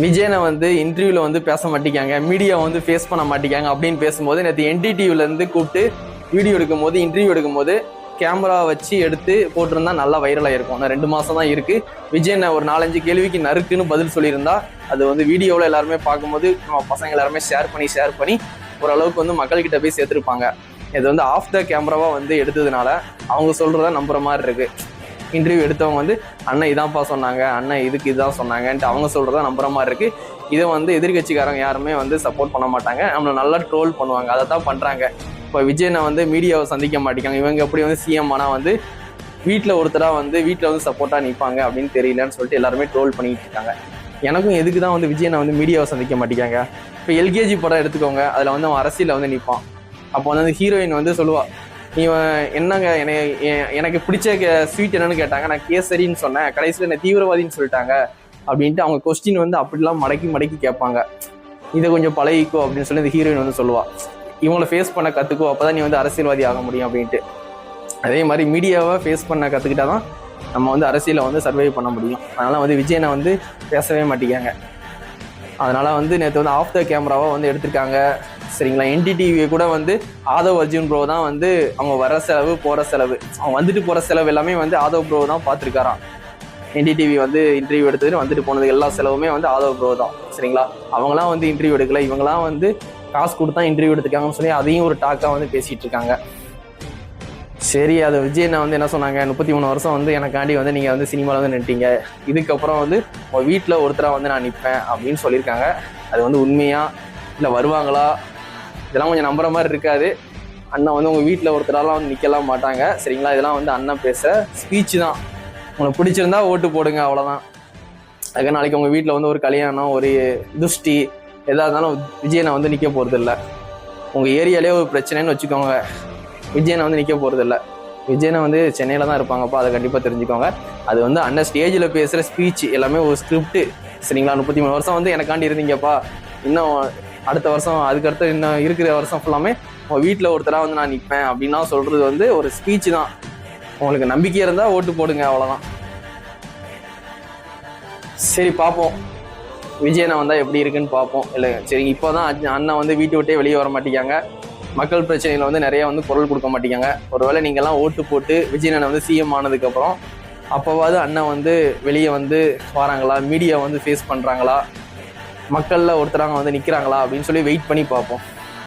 விஜயனை வந்து இன்டர்வியூல வந்து பேச மாட்டேங்காங்க, மீடியா வந்து ஃபேஸ் பண்ண மாட்டேங்காங்க அப்படின்னு பேசும்போது நேற்று NDTVல இருந்து கூப்பிட்டு வீடியோ எடுக்கும் போது, இன்டர்வியூ எடுக்கும் போது கேமரா வச்சு எடுத்து போட்டிருந்தா நல்லா வைரலாக இருக்கும். நான் 2 மாசம் தான் இருக்கு. விஜயனை ஒரு 4-5 கேள்விக்கு நறுக்குன்னு பதில் சொல்லியிருந்தா அது வந்து வீடியோவில் எல்லாருமே பார்க்கும்போது பசங்க எல்லாருமே ஷேர் பண்ணி ஓரளவுக்கு வந்து மக்கள்கிட்ட போய் சேர்த்துருப்பாங்க. இது வந்து ஆஃப் த கேமராவா வந்து எடுத்ததுனால அவங்க சொல்றதா நம்புற மாதிரி இருக்கு. இன்டர்வியூ எடுத்தவங்க வந்து அண்ணன் இதான்ப்பா சொன்னாங்க, அண்ணன் இதுக்கு இதான் சொன்னாங்கன்ட்டு அவங்க சொல்றதா நம்புற மாதிரி இருக்கு. இதை வந்து எதிர்கட்சிக்காரங்க யாருமே வந்து சப்போர்ட் பண்ண மாட்டாங்க, நம்மளை நல்லா ட்ரோல் பண்ணுவாங்க. அதை தான் பண்றாங்க. இப்போ விஜயனை வந்து மீடியாவை சந்திக்க மாட்டேங்காங்க. இவங்க எப்படி வந்து சிஎம் ஆனால் வந்து வீட்டில் ஒருத்தராக வந்து வீட்டில் வந்து சப்போர்ட்டாக நிற்பாங்க அப்படின்னு தெரியலன்னு சொல்லிட்டு எல்லாருமே ட்ரோல் பண்ணிட்டு இருக்காங்க. எனக்கும் எதுக்கு தான் வந்து விஜயனை வந்து மீடியாவை சந்திக்க மாட்டேங்காங்க. இப்போ LKG படம் எடுத்துக்கோங்க, அதில் வந்து அவன் அரசியலில் வந்து நிற்பான். அப்போ வந்து அந்த ஹீரோயின் வந்து சொல்லுவா, இவன் என்னங்க எனக்கு பிடிச்ச ஸ்வீட் என்னன்னு கேட்டாங்க, நான் கேசரின்னு சொன்னேன், கடைசியில் என்ன தீவிரவாதின்னு சொல்லிட்டாங்க அப்படின்ட்டு அவங்க கொஸ்டின் வந்து அப்படிலாம் மடக்கி கேட்பாங்க. இதை கொஞ்சம் பழகிக்கோ அப்படின்னு சொல்லி இந்த ஹீரோயின் வந்து சொல்லுவா. இவங்களை ஃபேஸ் பண்ண கற்றுக்கோ, அப்போதான் நீ வந்து அரசியல்வாதி ஆக முடியும் அப்படின்ட்டு. அதே மாதிரி மீடியாவை ஃபேஸ் பண்ண கற்றுக்கிட்டா தான் நம்ம வந்து அரசியலை வந்து சர்வை பண்ண முடியும். அதனால் வந்து விஜயனை வந்து பேசவே மாட்டேங்காங்க. அதனால் வந்து நேற்று வந்து ஆஃப் த கேமராவாக வந்து எடுத்திருக்காங்க. சரிங்களா, NDTV கூட வந்து ஆதவ் அர்ஜுன் ப்ரோ தான் வந்து அவங்க வர செலவு போகிற செலவு, அவங்க வந்துட்டு போகிற செலவு எல்லாமே வந்து ஆதவ் ப்ரோ தான் பார்த்துருக்காராம். NDTV வந்து இன்டர்வியூ எடுத்தது வந்துட்டு போனது எல்லா செலவுமே வந்து ஆதவ் ப்ரோ தான். சரிங்களா, அவங்களாம் வந்து இன்டர்வியூ எடுக்கல, இவங்களாம் வந்து காசு கொடுத்தா இன்டர்வியூ எடுத்துக்காங்கன்னு சொல்லி அதையும் ஒரு டாக்காக வந்து பேசிகிட்டு இருக்காங்க. சரி, அது விஜயனை வந்து என்ன சொன்னாங்க, 33 வருஷம் வந்து எனக்காண்டி வந்து நீங்கள் வந்து சினிமாவில் வந்து நின்ட்டீங்க, இதுக்கப்புறம் வந்து உங்கள் வீட்டில் ஒருத்தராக வந்து நான் நிற்பேன் அப்படின்னு சொல்லியிருக்காங்க. அது வந்து உண்மையா இல்லை வருவாங்களா, இதெல்லாம் கொஞ்சம் நம்புற மாதிரி இருக்காது. அண்ணன் வந்து உங்கள் வீட்டில் ஒருத்தராலாம் வந்து நிற்கலாம் மாட்டாங்க. சரிங்களா, இதெல்லாம் வந்து அண்ணன் பேச ஸ்பீச் தான். உங்களுக்கு பிடிச்சிருந்தா ஓட்டு போடுங்க, அவ்வளோதான். அதுக்கு நாளைக்கு உங்கள் வீட்டில் வந்து ஒரு கல்யாணம், ஒரு துஷ்டி எதாக இருந்தாலும் விஜயனை வந்து நிற்க போகிறது இல்லை. உங்கள் ஏரியாலே ஒரு பிரச்சனைன்னு வச்சுக்கோங்க, விஜயனை வந்து நிற்க போகிறது இல்லை. விஜயனை வந்து சென்னையில் தான் இருப்பாங்கப்பா, அதை கண்டிப்பாக தெரிஞ்சுக்கோங்க. அது வந்து அண்ணன் ஸ்டேஜில் பேசுகிற ஸ்பீச் எல்லாமே ஒரு ஸ்கிரிப்ட். சரிங்களா, 33 வருஷம் வந்து எனக்காண்டி இருந்தீங்கப்பா, இன்னும் அடுத்த வருஷம் அதுக்கடுத்து இன்னும் இருக்கிற வருஷம் ஃபுல்லாமே உங்கள் வீட்டில் ஒருத்தராக வந்து நான் நிற்பேன் அப்படின்னா சொல்கிறது வந்து ஒரு ஸ்பீச் தான். உங்களுக்கு நம்பிக்கை இருந்தால் ஓட்டு போடுங்க, அவ்வளோதான். சரி, பார்ப்போம் விஜயனை வந்தால் எப்படி இருக்குன்னு பார்ப்போம். இல்லை சரி, இப்போ தான் அண்ணன் வந்து வீட்டை விட்டே வெளியே வர மாட்டேங்காங்க, மக்கள் பிரச்சனையில் வந்து நிறைய வந்து குரல் கொடுக்க மாட்டேங்காங்க. ஒருவேளை நீங்கள்லாம் ஓட்டு போட்டு விஜயனை வந்து சிஎம் ஆனதுக்கப்புறம் அப்போவாது அண்ணன் வந்து வெளியே வந்து வராங்களா, மீடியா வந்து ஃபேஸ் பண்ணுறாங்களா, மக்களில் ஒருத்தராங்க வந்து நிற்கிறாங்களா அப்படின்னு சொல்லி வெயிட் பண்ணி பார்ப்போம்.